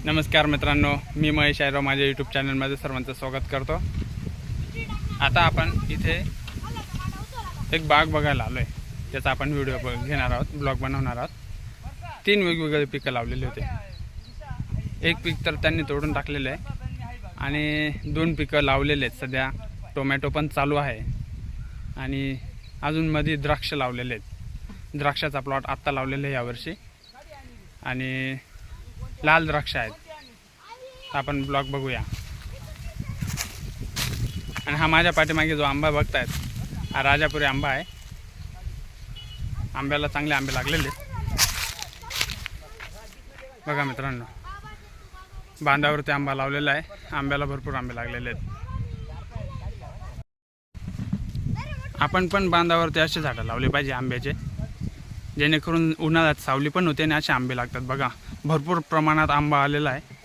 नमस्कार मित्रांनो, मी महेश आयराव माझ्या यूट्यूब चॅनलमध्ये सर्वांचं स्वागत करतो। आता आपण इथे एक बाग बघायला आलो आहे, त्याचा आपण व्हिडिओ घेणार आहोत, ब्लॉग बनवणार आहोत। 3 वेगवेगळे पिकं लावलेले होते। एक पीक तर त्यांनी तोडून टाकलेलं आहे आणि 2 पिकं लावलेले आहेत। सध्या टोमॅटो पण चालू आहे आणि अजून मध्ये द्राक्ष लावलेले आहेत। द्राक्षाचा प्लॉट आत्ता लावलेला आहे यावर्षी आणि लाल द्राक्ष आहेत। आपण ब्लॉग बघूया। आणि हा माझ्या पाठीमागे जो आंबा बघतायत हा राजापुरी आंबा आहे। आंब्याला चांगले आंबे लागलेले बघा मित्रांनो, बांधावरती आंबा लावलेला आहे। आंब्याला भरपूर आंबे लागलेले आहेत। आपण पण बांधावरती असे झाडं लावले पाहिजे आंब्याचे, जेणेकरून उन्हाळ्यात सावली पण होते आणि असे आंबे लागतात। बघा भरपूर प्रमाणात आंबा आलेला आहे।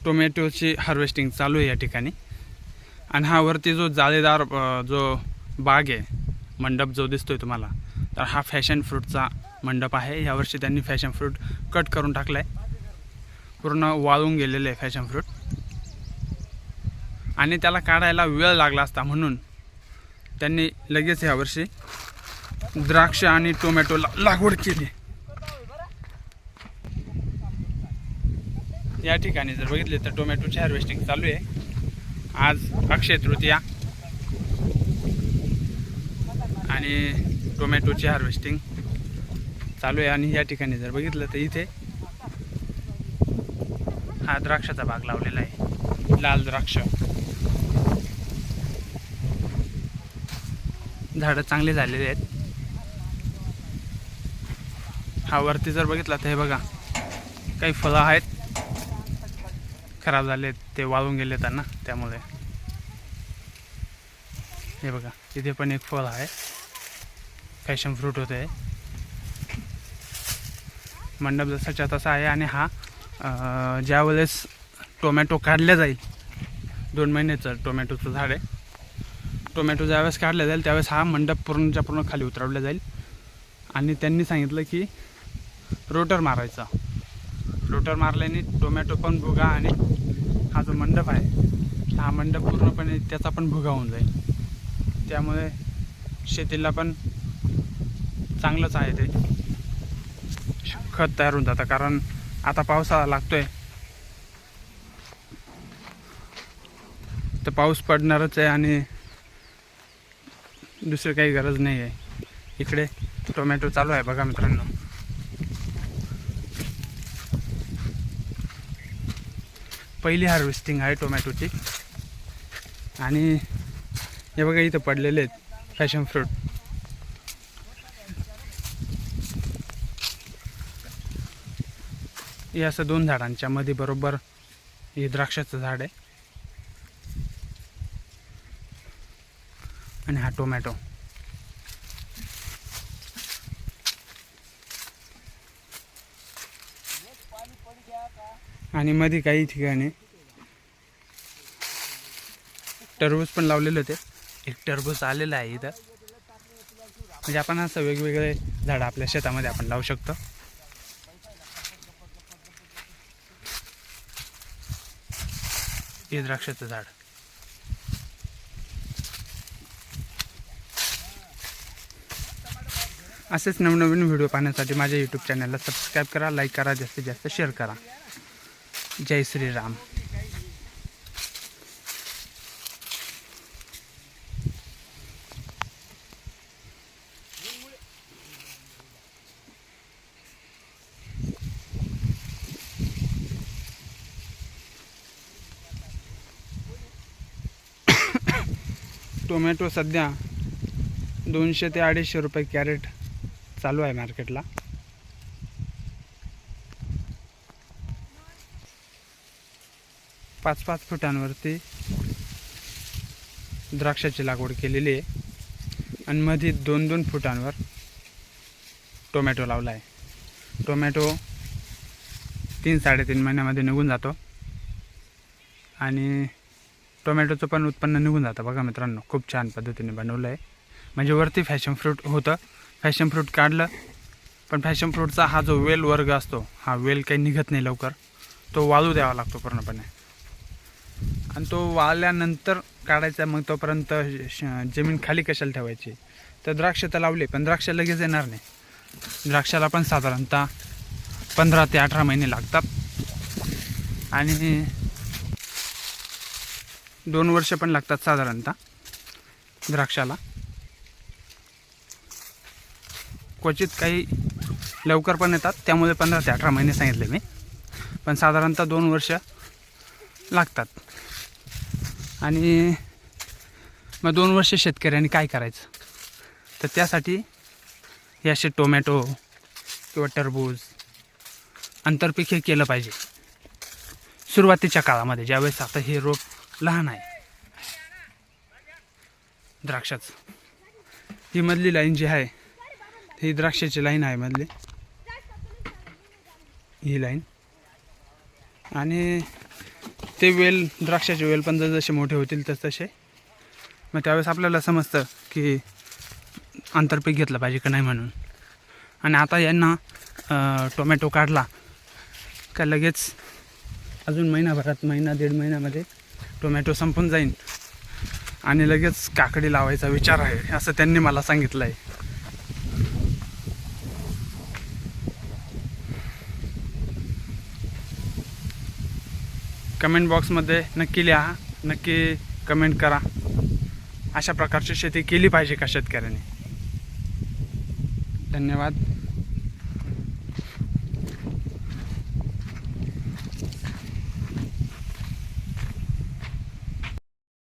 टोमॅटोची हार्वेस्टिंग चालू आहे या ठिकाणी। आणि हा वरती जो जाळीदार जो बाग आहे, मंडप जो दिसतोय तुम्हाला, तर हा फॅशन फ्रूटचा मंडप आहे। यावर्षी त्यांनी फॅशन फ्रूट कट करून टाकलाय, पूर्ण वाळून गेलेले आहे फॅशन फ्रूट आणि त्याला काढायला वेळ लागला असता म्हणून त्यांनी लगेच यावर्षी द्राक्ष आणि टोमॅटोला लागवड केली। या ठिकाणी जर बघितले तर टोमॅटोची हार्वेस्टिंग चालू आहे। आज अक्षय तृतीया आणि टोमॅटोची हार्वेस्टिंग चालू आहे। आणि या ठिकाणी जर बघितलं तर इथे हा द्राक्षाचा बाग लावलेला आहे, लाल द्राक्ष। झाडं चांगले झालेले आहेत। हा वरती जर बघितला तर हे बघा, काही फळं आहेत खराब झाले, ते वाळून गेले त्यांना, त्यामुळे हे बघा इथे पण एक फळ आहे, फॅशन फ्रूट होते। मंडप जसाच्या तसा आहे। आणि हा ज्या वेळेस टोमॅटो काढल्या जाईल, 2 महिन्याचं टोमॅटोचं झाड आहे, टोमॅटो ज्यावेळेस काढल्या जाईल त्यावेळेस हा मंडप पूर्णच्या पूर्ण खाली उतरवला जाईल। आणि त्यांनी सांगितलं की रोटर मारायचा, रोटर मारल्याने टोमॅटो पण भुगा आणि हा जो मंडप आहे हा मंडप पूर्णपणे त्याचा पण भुगा होऊन जाईल। त्यामुळे शेतीला पण चांगलंच आहे, ते खत तयार होऊन जातं। कारण आता पावसाळा लागतोय तर पाऊस पडणारच आहे आणि दुसरी काही गरज नाही आहे। इकडे टोमॅटो चालू आहे बघा मित्रांनो। पहिली हार्वेस्टिंग आहे टोमॅटोची। आणि हे बघा इथं पडलेले आहेत फॅशन फ्रूट। हे असं 2 झाडांच्या मध्ये बरोबर हे द्राक्षाचं झाड आहे आणि हा टोमॅटो। आणि मध्ये काही ठिकाणी टरबूज पण लावलेले होते। एक टरबूज आलेलं आहे इथं। म्हणजे आपण असं वेगवेगळे झाडं आपल्या शेतामध्ये आपण लावू शकतो। हे द्राक्षाचं झाड। असेच नवनवीन व्हिडिओ पाहण्यासाठी माझ्या यूट्यूब चॅनलला सबस्क्राईब करा, लाईक करा, जास्तीत जास्त शेअर करा। जय श्रीराम। टोमॅटो सध्या 200 ते 250 रुपये कॅरेट चालू आहे मार्केटला। पाच फुटांवरती द्राक्षाची लागवड केलेली आहे आणि मध्ये 2-2 फुटांवर टोमॅटो लावला आहे। टोमॅटो 3-3.5 महिन्यामध्ये निघून जातो आणि टोमॅटोचं पण उत्पन्न निघून जातं बघा मित्रांनो। खूप छान पद्धतीने बनवलं आहे। म्हणजे वरती फॅशन फ्रूट होतं, फॅशन फ्रूट काढलं, पण फॅशन फ्रूटचा हा जो वेल वर्ग असतो, हा वेल काही निघत नाही लवकर, तो वाळू द्यावा लागतो पूर्णपणे. आणि तो वाळल्यानंतर काढायचा. मग तोपर्यंत जमीन खाली कशाला ठेवायची. तर द्राक्ष तर लावले, पण द्राक्ष लगेच येणार नाही. द्राक्षाला पण साधारणतः 15 ते 18 महिने लागतात. आणि 2 वर्ष पण लागतात साधारणतः द्राक्षाला. क्वचित काही लवकर पण येतात, त्यामुळे 15 ते 18 महिने सांगितले मी, पण साधारणतः 2 वर्ष लागतात. आणि मग 2 वर्ष शेतकऱ्यांनी काय करायचं, तर त्यासाठी हे असे टोमॅटो किंवा टरबूज आंतरपीक हे केलं पाहिजे सुरुवातीच्या काळामध्ये, ज्यावेळेस आता हे रोप लहान आहे द्राक्षाचं. ही मधली लाईन जी आहे ही द्राक्षाची लाईन आहे मधली, ही लाईन. आणि ते वेल, द्राक्षाचे वेल पण जसे मोठे होतील तसे मग त्यावेळेस आपल्याला समजतं की आंतरपीक घेतलं पाहिजे का नाही म्हणून. आणि आता यांना टोमॅटो काढला का लगेच अजून महिनाभरात, 1-1.5 महिन्यामध्ये टोमॅटो संपून जाईल आणि लगेच काकडी लावायचा विचार आहे असं त्यांनी मला सांगितलं आहे. कमेंट बॉक्समध्ये नक्की लिहा, नक्की कमेंट करा, अशा प्रकारची शेती केली पाहिजे का शेतकऱ्यांनी. धन्यवाद.